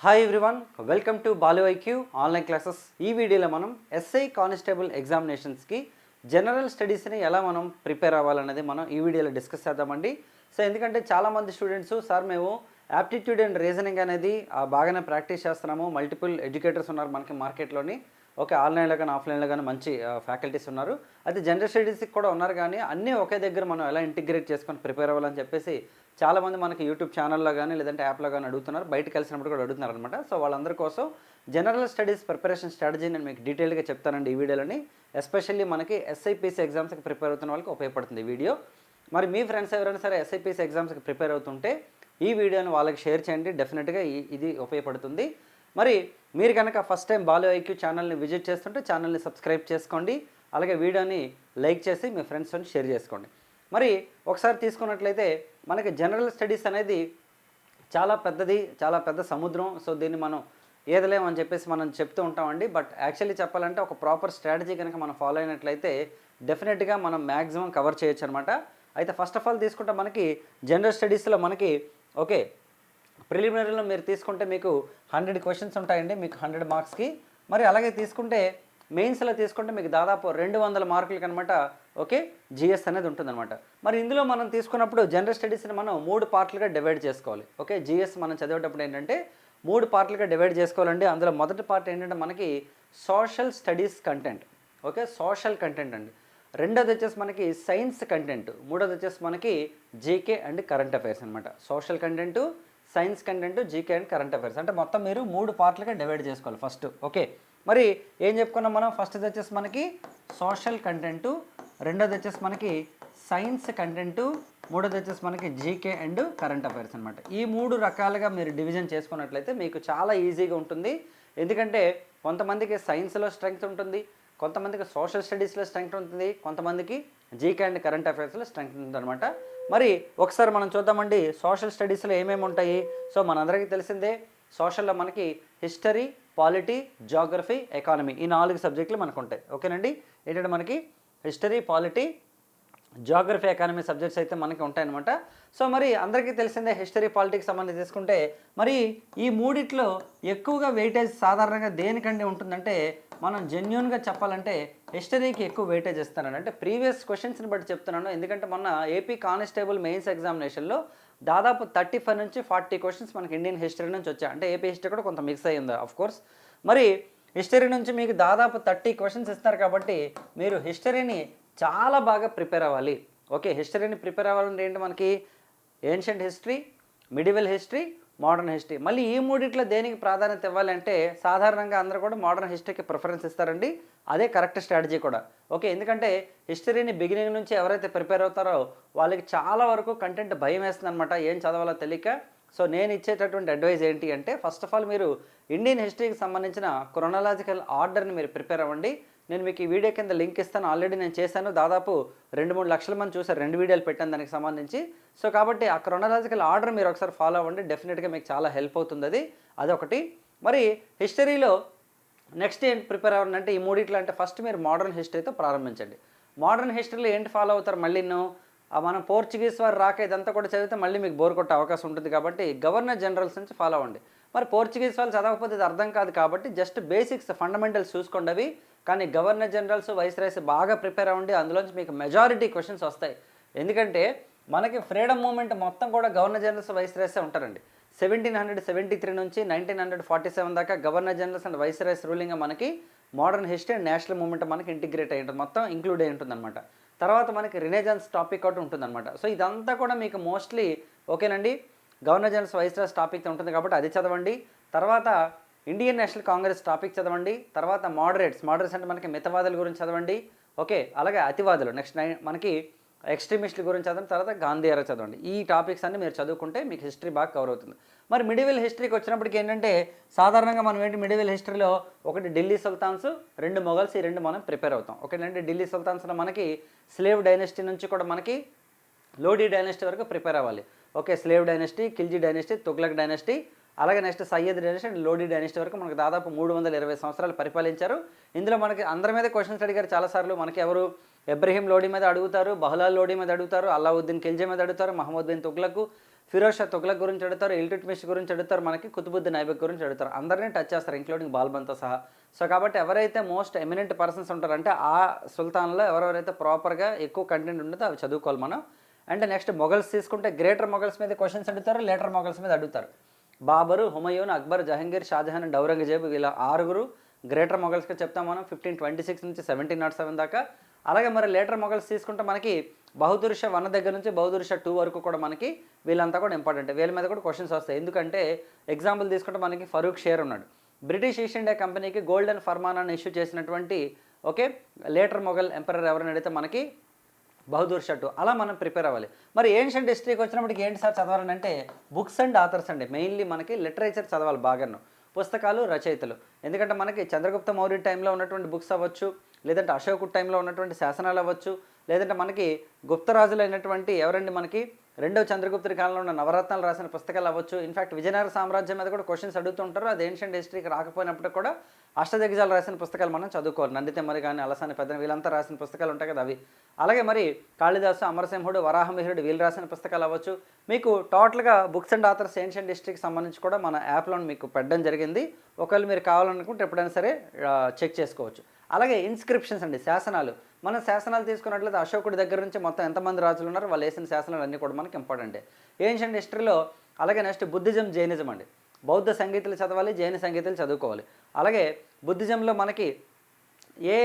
Hi everyone, welcome to Balu IQ online classes. ఈ వీడియోలో మనం ఎస్ఐ కానిస్టేబుల్ ఎగ్జామినేషన్స్కి జనరల్ స్టడీస్ని ఎలా మనం ప్రిపేర్ అవ్వాలనేది మనం ఈ వీడియోలో డిస్కస్ చేద్దామండి. సో ఎందుకంటే చాలామంది స్టూడెంట్స్ సార్ మేము యాప్టిట్యూడ్ అండ్ రీజనింగ్ అనేది బాగానే ప్రాక్టీస్ చేస్తున్నాము, మల్టిపుల్ ఎడ్యుకేటర్స్ ఉన్నారు మనకి మార్కెట్లోని, ఓకే ఆన్లైన్లో కానీ ఆఫ్లైన్లో కానీ మంచి ఫ్యాకల్టీస్ ఉన్నారు. అయితే జనరల్ స్టడీస్కి కూడా ఉన్నారు, కానీ అన్నీ ఒకే దగ్గర మనం ఎలా ఇంటిగ్రేట్ చేసుకొని ప్రిపేర్ అవ్వాలని చెప్పేసి చాలామంది మనకి యూట్యూబ్ ఛానల్లో కానీ లేదంటే యాప్లో కానీ అడుగుతున్నారు, బయటకు కలిసినప్పుడు కూడా అడుగుతున్నారు అనమాట. సో వాళ్ళందరి కోసం జనరల్ స్టడీస్ ప్రిపరేషన్ స్ట్రాటజీ నేను మీకు డీటెయిల్గా చెప్తానండి ఈ వీడియోలోని. ఎస్పెషల్లీ మనకి ఎస్ఐపిసి ఎగ్జామ్స్కి ప్రిపేర్ అవుతున్న వాళ్ళకి ఉపయోగపడుతుంది ఈ వీడియో. మరి మీ ఫ్రెండ్స్ ఎవరైనా సరే ఎస్ఐపిసి ఎగ్జామ్స్కి ప్రిపేర్ అవుతుంటే ఈ వీడియోని వాళ్ళకి షేర్ చేయండి, డెఫినెట్గా ఇది ఉపయోగపడుతుంది. మరి మీరు కనుక ఫస్ట్ టైం బాలు ఐక్యూ ఛానల్ని విజిట్ చేస్తుంటే ఛానల్ని సబ్స్క్రైబ్ చేసుకోండి, అలాగే వీడియోని లైక్ చేసి మీ ఫ్రెండ్స్తో షేర్ చేసుకోండి. మరి ఒకసారి తీసుకున్నట్లయితే మనకి జనరల్ స్టడీస్ అనేది చాలా పెద్దది, చాలా పెద్ద సముద్రం. సో దీన్ని మనం ఏదలేమని చెప్పేసి మనం చెప్తూ ఉంటామండి. బట్ యాక్చువల్లీ చెప్పాలంటే ఒక ప్రాపర్ స్ట్రాటజీ కనుక మనం ఫాలో అయినట్లయితే డెఫినెట్గా మనం మ్యాక్సిమం కవర్ చేయొచ్చు అనమాట. అయితే ఫస్ట్ ఆఫ్ ఆల్ తీసుకుంటే మనకి జనరల్ స్టడీస్లో మనకి ఓకే ప్రిలిమినరీలో మీరు తీసుకుంటే మీకు 100 క్వశ్చన్స్ ఉంటాయండి, మీకు 100 మార్క్స్కి. మరి అలాగే తీసుకుంటే మెయిన్స్లో తీసుకుంటే మీకు దాదాపు 200 మార్కులకి అనమాట ఓకే జిఎస్ అనేది ఉంటుందన్నమాట. మరి ఇందులో మనం తీసుకున్నప్పుడు జనరల్ స్టడీస్ని మనం 3 పార్ట్లుగా డివైడ్ చేసుకోవాలి. ఓకే జిఎస్ మనం చదివేటప్పుడు ఏంటంటే 3 పార్ట్లుగా డివైడ్ చేసుకోవాలండి. అందులో మొదటి పార్ట్ ఏంటంటే మనకి social studies content, okay social content అండి. రెండోది వచ్చేసి మనకి సైన్స్ కంటెంట్, మూడోది వచ్చేసి మనకి జీకే అండ్ కరెంట్ అఫైర్స్ అనమాట. Social content, science content, GK and current affairs అంటే మొత్తం మీరు 3 పార్ట్లుగా డివైడ్ చేసుకోవాలి ఫస్ట్. ఓకే మరి ఏం చెప్పుకున్నాం మనం, ఫస్ట్ది వచ్చేసి మనకి సోషల్ కంటెంటు, రెండోది వచ్చేసి మనకి సైన్స్ కంటెంటు, మూడోది వచ్చేసి మనకి జీకే అండ్ కరెంట్ అఫైర్స్ అనమాట. ఈ 3 రకాలుగా మీరు డివిజన్ చేసుకున్నట్లయితే మీకు చాలా ఈజీగా ఉంటుంది. ఎందుకంటే కొంతమందికి సైన్స్లో స్ట్రెంగ్త్ ఉంటుంది, కొంతమందికి సోషల్ స్టడీస్లో స్ట్రెంగ్త్ ఉంటుంది, కొంతమందికి జీకే అండ్ కరెంట్ అఫైర్స్లో స్ట్రెంగ్త్ ఉంటుంది అనమాట. మరి ఒకసారి మనం చూద్దామండి సోషల్ స్టడీస్లో ఏమేమి ఉంటాయి. సో మనందరికీ తెలిసిందే సోషల్లో మనకి హిస్టరీ, పాలిటీ, జాగ్రఫీ, ఎకానమీ ఈ 4 సబ్జెక్టులు మనకు ఉంటాయి. ఓకేనండి, ఏంటంటే మనకి history, polity, geography, economy subjects అయితే మనకి ఉంటాయన్నమాట. సో మరి అందరికీ తెలిసిందే హిస్టరీ, పాలిటిక్స్ సంబంధించి తీసుకుంటే మరి ఈ మూడిట్లో ఎక్కువగా వెయిటేజ్ సాధారణంగా దేనికంటే ఉంటుందంటే మనం జెన్యూన్గా చెప్పాలంటే హిస్టరీకి ఎక్కువ వెయిటేజ్ ఇస్తానండి. అంటే ప్రీవియస్ క్వశ్చన్స్ని బట్టి చెప్తున్నాను. ఎందుకంటే మొన్న ఏపీ కానిస్టేబుల్ మెయిన్స్ ఎగ్జామినేషన్లో దాదాపు 35 నుంచి 40 క్వశ్చన్స్ మనకి ఇండియన్ హిస్టరీ నుంచి వచ్చాయి. అంటే ఏపీ హిస్టరీ కూడా కొంత మిక్స్ అయ్యింది ఆఫ్ కోర్స్. మరి హిస్టరీ నుంచి మీకు దాదాపు 30 క్వశ్చన్స్ ఇస్తారు కాబట్టి మీరు హిస్టరీని చాలా బాగా ప్రిపేర్ అవ్వాలి. ఓకే హిస్టరీని ప్రిపేర్ అవ్వాలంటే ఏంటి మనకి ancient history, medieval history, modern history. మళ్ళీ ఈ మూడిట్లో దేనికి ప్రాధాన్యత ఇవ్వాలంటే సాధారణంగా అందరూ కూడా మోడర్న్ హిస్టరీకి ప్రిఫరెన్స్ ఇస్తారండి. అదే కరెక్ట్ స్ట్రాటజీ కూడా. ఓకే ఎందుకంటే హిస్టరీని బిగినింగ్ నుంచి ఎవరైతే ప్రిపేర్ అవుతారో వాళ్ళకి చాలా వరకు కంటెంట్ భయం వేస్తుంది అనమాట, ఏం చదవాలో తెలియక. సో నేను ఇచ్చేటటువంటి అడ్వైజ్ ఏంటి అంటే ఫస్ట్ ఆఫ్ ఆల్ మీరు ఇండియన్ హిస్టరీకి సంబంధించిన క్రొనాలజికల్ ఆర్డర్ని మీరు ప్రిపేర్ అవ్వండి. నేను మీకు ఈ వీడియో కింద లింక్ ఇస్తాను, ఆల్రెడీ నేను చేశాను, దాదాపు 2-3 లక్షల మంది చూసారు, 2 వీడియోలు పెట్టాను దానికి సంబంధించి. సో కాబట్టి ఆ క్రొనాలజికల్ ఆర్డర్ మీరు ఒకసారి ఫాలో అవ్వండి, డెఫినెట్గా మీకు చాలా హెల్ప్ అవుతుంది. అదొకటి. మరి హిస్టరీలో నెక్స్ట్ ఏంటి ప్రిపేర్ అవ్వాలంటే ఈ మూడిట్లో అంటే ఫస్ట్ మీరు మోడర్న్ హిస్టరీతో ప్రారంభించండి. మోడర్న్ హిస్టరీలో ఏంటి ఫాలో అవుతారు మళ్ళీ మనం పోర్చుగీస్ వారు రాక ఇదంతా కూడా చదివితే మళ్ళీ మీకు బోర్ కొట్టే అవకాశం ఉంటుంది కాబట్టి గవర్నర్ జనరల్స్ నుంచి ఫాలో అవ్వండి. మరి పోర్చుగీస్ వాళ్ళు చదవకపోతే ఇది అర్థం కాదు కాబట్టి జస్ట్ బేసిక్స్ ఫండమెంటల్స్ చూసుకోండి అవి. కానీ గవర్నర్ జనరల్స్, వైస్రాయ్స్ బాగా ప్రిపేర్ అవ్వండి, అందులోంచి మీకు మెజారిటీ క్వశ్చన్స్ వస్తాయి. ఎందుకంటే మనకి ఫ్రీడమ్ మూమెంట్ మొత్తం కూడా గవర్నర్ జనరల్స్, వైస్రాయ్సే ఉంటారండి. 1773 నుంచి 1947 దాకా governor generals and viceroy's ruling మనకి modern history and national movement మనకి ఇంటిగ్రేట్ అయ్యి ఉంటుంది, మొత్తం ఇంక్లూడ్ అయి ఉంటుంది అనమాట. తర్వాత మనకి రినేజాన్స్ టాపిక్ ఒకటి ఉంటుందన్నమాట. సో ఇదంతా కూడా మీకు మోస్ట్లీ ఓకేనండి గవర్నర్ జనరల్స్, వైస్రాయ్స్ టాపిక్ ఉంటుంది కాబట్టి అది చదవండి. తర్వాత ఇండియన్ నేషనల్ కాంగ్రెస్ టాపిక్ చదవండి. తర్వాత మోడరేట్స్ అంటే మనకి మితవాదుల గురించి చదవండి. ఓకే అలాగే అతివాదులు నెక్స్ట్ మనకి ఎక్స్ట్రీమిస్టుల గురించి చదవండి. తర్వాత గాంధీ ఎరా చదవండి. ఈ టాపిక్స్ అన్ని మీరు చదువుకుంటే మీకు హిస్టరీ బాగా కవర్ అవుతుంది. మరి మిడివల్ హిస్టరీకి వచ్చినప్పటికి ఏంటంటే సాధారణంగా మనం ఏంటి మిడివల్ హిస్టరీలో ఒకటి ఢిల్లీ సుల్తాన్స్, 2 మొఘల్స్, ఈ 2 మనం ప్రిపేర్ అవుతాం. ఓకేనండి ఢిల్లీ సుల్తాన్స్లో మనకి స్లేవ్ డైనెస్టీ నుంచి కూడా మనకి లోడీ డైనెస్టీ వరకు ప్రిపేర్ అవ్వాలి. Okay slave dynasty, Khilji dynasty, Tughlaq dynasty, అలాగే next Sayyid dynasty and Lodi dynasty వరకు మనకు దాదాపు 320 సంవత్సరాలు పరిపాలించారు. ఇందులో మనకి అందరి మీద క్వశ్చన్స్ అడిగారు చాలాసార్లు. మనకి ఎవరు ఇబ్రహీం లోడీ మీద అడుగుతారు, బహ్లాల్ లోడీ మీద అడుగుతారు, అల్లావుద్దీన్ ఖిల్జీ మీద అడుగుతారు, మహమ్మద్ బిన్ తుగ్లక్, ఫిరోజ్ షా తుగ్లక్ గురించి అడుగుతారు, ఇల్టుట్మిష్ గురించి అడుగుతారు, మనకి కుతుబుద్దీన్ ఐబక్ గురించి అడుగుతారు. అందరినీ టచ్ చేస్తారు ఇంక్లూడింగ్ బాల్బన్తో సహా. సో కాబట్టి ఎవరైతే మోస్ట్ ఎమినెంట్ పర్సన్స్ ఉంటారో అంటే ఆ సుల్తాన్లో ఎవరెవరైతే ప్రాపర్గా ఎక్కువ కంటెంట్ ఉంటుందో అవి చదువుకోవాలి మనం. అండ్ నెక్స్ట్ మొఘల్స్ తీసుకుంటే గ్రేటర్ మొఘల్స్ మీద క్వశ్చన్స్ అడుగుతారు, లేటర్ మొఘల్స్ మీద అడుగుతారు. బాబరు, హుమయూన్, అక్బర్, జహంగీర్, షాజహాన్ అండ్ ఔరంగజేబు వీళ్ళ 6 గ్రేటర్ మొఘల్స్గా చెప్తాం మనం 1526 నుంచి 1707 దాకా. అలాగే మరి లేటర్ మొఘల్స్ తీసుకుంటే మనకి బహదూర్ షా 1 దగ్గర నుంచి బహదూర్ షా 2 వరకు కూడా మనకి వీళ్ళంతా కూడా ఇంపార్టెంట్. వీళ్ళ మీద కూడా క్వశ్చన్స్ వస్తాయి. ఎందుకంటే ఎగ్జాంపుల్ తీసుకుంటే మనకి ఫరూక్ షేర్ ఉన్నాడు. బ్రిటిష్ ఈస్ట్ ఇండియా కంపెనీకి గోల్డెన్ ఫర్మానాన్ని ఇష్యూ చేసినటువంటి ఓకే లేటర్ మొఘల్ ఎంపరర్ ఎవరైనా అడిగితే మనకి బహదూర్ షా 2. అలా మనం ప్రిపేర్ అవ్వాలి. మరి ఏన్షియంట్ హిస్టరీకి వచ్చినప్పటికి ఏంటి సార్ చదవాలని అంటే బుక్స్ అండ్ ఆథర్స్ అండి. మెయిన్లీ మనకి లిటరేచర్ చదవాలి బాగాను, పుస్తకాలు, రచయితలు. ఎందుకంటే మనకి చంద్రగుప్త మౌర్య టైంలో ఉన్నటువంటి బుక్స్ అవ్వచ్చు, లేదంటే అశోకుడు టైంలో ఉన్నటువంటి శాసనాలు అవ్వచ్చు, లేదంటే మనకి గుప్తరాజులు అయినటువంటి ఎవరండి మనకి 2వ చంద్రగుప్తుడి కాలంలో ఉన్న నవరత్నాలు రాసిన పుస్తకాలు అవ్వచ్చు. ఇన్ఫ్యాక్ట్ విజయనగర సామ్రాజ్యం మీద కూడా క్వశ్చన్స్ అడుగుతుంటారు. అది ఏన్షియంట్ హిస్టరీకి రాకపోయినప్పుడు కూడా అష్టదిగ్గజాలు రాసిన పుస్తకాలు మనం చదువుకోవాలి. నందితెమ్మరి కానీ అలసాని పెద్ద వీళ్ళంతా రాసిన పుస్తకాలు ఉంటాయి కదా అవి. అలాగే మరి కాళిదాసు, అమరసింహుడు, వరాహమిహిరుడు వీళ్ళు రాసిన పుస్తకాలు అవ్వచ్చు. మీకు టోటల్గా బుక్స్ అండ్ ఆథర్స్ ఏన్షియంట్ హిస్టరీకి సంబంధించి కూడా మన యాప్లో మీకు పెట్టడం జరిగింది. ఒకవేళ మీరు కావాలనుకుంటే ఎప్పుడైనా సరే చెక్ చేసుకోవచ్చు. అలాగే ఇన్స్క్రిప్షన్స్ అండి, శాసనాలు. మనం శాసనాలు తీసుకున్నట్లయితే అశోకుడి దగ్గర నుంచి మొత్తం ఎంతమంది రాజులు ఉన్నారు, వాళ్ళు వేసిన శాసనాలు అన్నీ కూడా మనకి ఇంపార్టెంటే ఏన్షియంట్ హిస్టరీలో. అలాగే నెక్స్ట్ బుద్ధిజం, జైనిజం అండి. బౌద్ధ సంగీతాలు చదవాలి, జైన సంగీతాలు చదువుకోవాలి. అలాగే బుద్ధిజంలో మనకి ఏ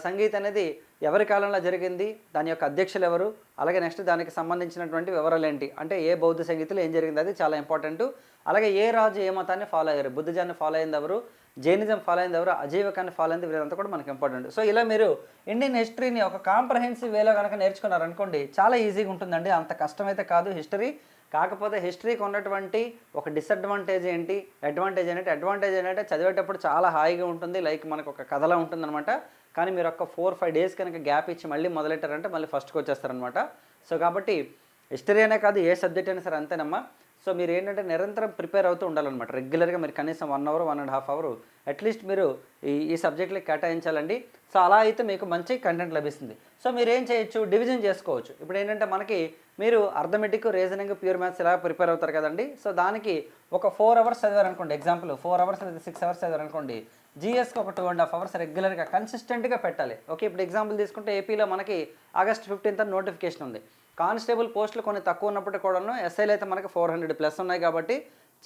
సంగీత అనేది ఎవరి కాలంలో జరిగింది, దాని యొక్క అధ్యక్షులు ఎవరు, అలాగే నెక్స్ట్ దానికి సంబంధించినటువంటి వివరాలు ఏంటి, అంటే ఏ బౌద్ధ సంగీతంలో ఏం జరిగింది అది చాలా ఇంపార్టెంట్. అలాగే ఏ రాజు ఏ మతాన్ని ఫాలో అయ్యారు, బుద్ధిజాన్ని ఫాలో అయింది ఎవరు, జైనిజం ఫాలో అయింది ఎవరు, అజీవకాన్ని ఫాలో అయింది, వీరంతా కూడా మనకి ఇంపార్టెంట్. సో ఇలా మీరు ఇండియన్ హిస్టరీని ఒక కాంప్రహెన్సివ్ వేలో కనుక నేర్చుకున్నారనుకోండి చాలా ఈజీగా ఉంటుందండి. అంత కష్టమైతే కాదు హిస్టరీ. కాకపోతే హిస్టరీకి ఉన్నటువంటి ఒక డిసడ్వాంటేజ్ ఏంటి, అడ్వాంటేజ్ ఏంటంటే చదివేటప్పుడు చాలా హాయిగా ఉంటుంది, లైక్ మనకు ఒక కథలా ఉంటుందన్నమాట. కానీ మీరు ఒక 4-5 డేస్ కనుక గ్యాప్ ఇచ్చి మళ్ళీ మొదలెట్టారంటే మళ్ళీ ఫస్ట్కి వచ్చేస్తారనమాట. సో కాబట్టి హిస్టరీ అనే కాదు ఏ సబ్జెక్ట్ అయినా సరే అంతేనమ్మా. సో మీరు ఏంటంటే నిరంతరం ప్రిపేర్ అవుతూ ఉండాలన్నమాట. రెగ్యులర్గా మీరు కనీసం 1 అవర్ 1.5 అవర్ అట్లీస్ట్ మీరు ఈ సబ్జెక్ట్లకి కేటాయించాలండి. సో అలా అయితే మీకు మంచి కంటెంట్ లభిస్తుంది. సో మీరు ఏం చేయొచ్చు, డివిజన్ చేసుకోవచ్చు. ఇప్పుడు ఏంటంటే మనకి మీరు అర్థమెటిక్, రీజనింగ్, ప్యూర్ మ్యాథ్స్ ఇలా ప్రిపేర్ అవుతారు కదండి. సో దానికి ఒక 4 అవర్స్ చదివారనుకోండి, ఎగ్జాంపుల్ 4 అవర్స్ లేదా 6 అవర్స్ చదివారనుకోండి, జిఎస్కి ఒక 2.5 అవర్స్ రెగ్యులర్గా కన్సిస్టెంట్గా పెట్టాలి. ఓకే, ఇప్పుడు ఎగ్జాంపుల్ తీసుకుంటే ఏపీలో మనకి ఆగస్ట్ 15th నోటిఫికేషన్ ఉంది. కానిస్టేబుల్ పోస్టులు కొన్ని తక్కువ ఉన్నప్పటికీ కూడాను ఎస్ఐలు అయితే మనకి 400+ ఉన్నాయి కాబట్టి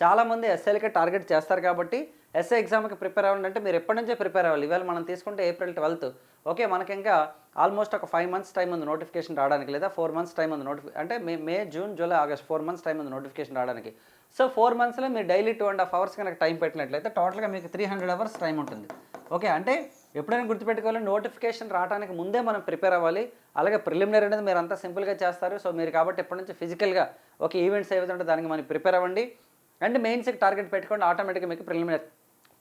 చాలామంది ఎస్ఐలకే టార్గెట్ చేస్తారు. కాబట్టి ఎస్ఐ ఎగ్జామ్కి ప్రిపేర్ అవ్వాలంటే మీరు ఎప్పటి నుంచే ప్రిపేర్ అవ్వాలి. ఇవాళ మనం తీసుకుంటే April 12th. ఓకే, మనకి ఇంకా ఆల్మోస్ట్ ఒక 5 months టైం ఉంది నోటిఫికేషన్ రావడానికి, లేదా 4 months టైం ఉంది అంటే May, June, July, August 4 months time ఉంది నోటిఫికేషన్ రావడానికి. సో 4 monthsలో మీరు డైలీ 2.5 అవర్స్ కనుక టైం పెట్టినట్లయితే టోటల్గా మీకు 300 అవర్స్ టైం ఉంటుంది. ఓకే, అంటే ఎప్పుడైనా గుర్తుపెట్టుకోవాలి, నోటిఫికేషన్ రావడానికి ముందే మనం ప్రిపేర్ అవ్వాలి. అలాగే ప్రిలిమినరీ అనేది మీరు అంతా సింపుల్గా చేస్తారు. సో మీరు కాబట్టి ఎప్పటి నుంచి ఫిజికల్గా ఓకే ఈవెంట్స్ ఏవైతే దానికి మనం ప్రిపేర్ అవ్వండి. అండ్ మెయిన్స్కి టార్గెట్ పెట్టుకోండి, ఆటోమేటిక్గా మీకు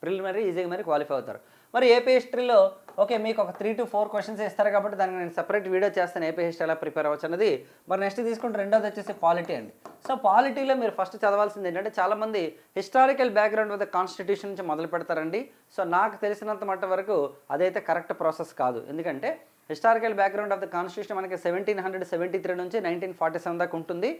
ప్రిలిమినరీ ఈజీగా మీరు క్వాలిఫై అవుతారు. మరి ఏపీ హిస్టరీలో ఓకే మీకు ఒక 3 to 4 క్వశ్చన్స్ ఇస్తారు కాబట్టి దానికి నేను సెపరేట్ వీడియో చేస్తాను ఏపీ హిస్టరీ ఎలా ప్రిపేర్ అవ్వచ్చు అన్నది. మరి నెక్స్ట్ తీసుకుంటే రెండోది వచ్చేసి పాలిటీ అండి. సో పాలిటీలో మీరు ఫస్ట్ చదవాల్సింది ఏంటంటే చాలామంది హిస్టారికల్ బ్యాక్గ్రౌండ్ విత్ కాన్స్టిట్యూషన్ నుంచి మొదలు పెడతారండి. సో నాకు తెలిసినంత మట్ట వరకు అదైతే కరెక్ట్ ప్రాసెస్ కాదు. ఎందుకంటే historical background of the constitution మనకి 1773 నుంచి 1947 దాకా ఉంటుంది.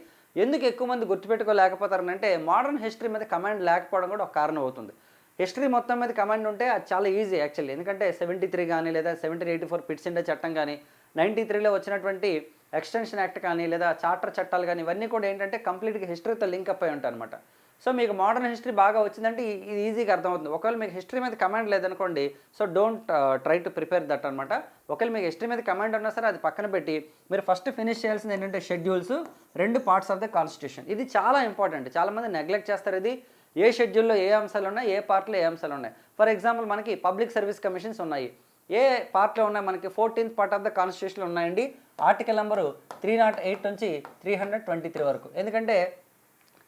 ఎందుకు ఎక్కువ మంది గుర్తుపెట్టుకోలేకపోతారనంటే మోడర్న్ హిస్టరీ మీద కమాండ్ లేకపోవడం కూడా ఒక కారణం అవుతుంది. హిస్టరీ మొత్తం మీద కమాండ్ ఉంటే అది చాలా ఈజీ యాక్చువల్లీ. ఎందుకంటే 73 కానీ లేదా 1784 పిట్స్ ఇండియా చట్టం కానీ 93లో వచ్చినటువంటి ఎక్స్టెన్షన్ యాక్ట్ కానీ లేదా చార్టర్ చట్టాలు కానీ ఇవన్నీ కూడా ఏంటంటే కంప్లీట్గా హిస్టరీతో లింక్ అప్ అయి ఉంటాయి అనమాట. సో మీకు మోడర్న్ హిస్టరీ బాగా వచ్చిందంటే ఇది ఈజీగా అర్థమవుతుంది. ఒకవేళ మీకు హిస్టరీ మీద కమాండ్ లేదనుకోండి, so don't try to prepare that అనమాట. ఒకవేళ మీకు హిస్టరీ మీద కమాండ్ ఉన్నా సరే అది పక్కన పెట్టి మీరు ఫస్ట్ ఫినిష్ చేయాల్సింది ఏంటంటే schedules, 2 parts of the constitution. ఇది చాలా ఇంపార్టెంట్. చాలామంది నెగ్లెక్ట్ చేస్తారు ఇది. ఏ షెడ్యూల్లో ఏ అంశాలు ఉన్నాయి, ఏ పార్ట్లో ఏ అంశాలు ఉన్నాయి. ఫర్ ఎగ్జాంపుల్ మనకి పబ్లిక్ సర్వీస్ కమిషన్స్ ఉన్నాయి. ఏ పార్ట్లో ఉన్నాయి, మనకి 14th పార్ట్ ఆఫ్ ద కాన్స్టిట్యూషన్లో ఉన్నాయండి. ఆర్టికల్ నెంబరు 308 నుంచి 323 వరకు. ఎందుకంటే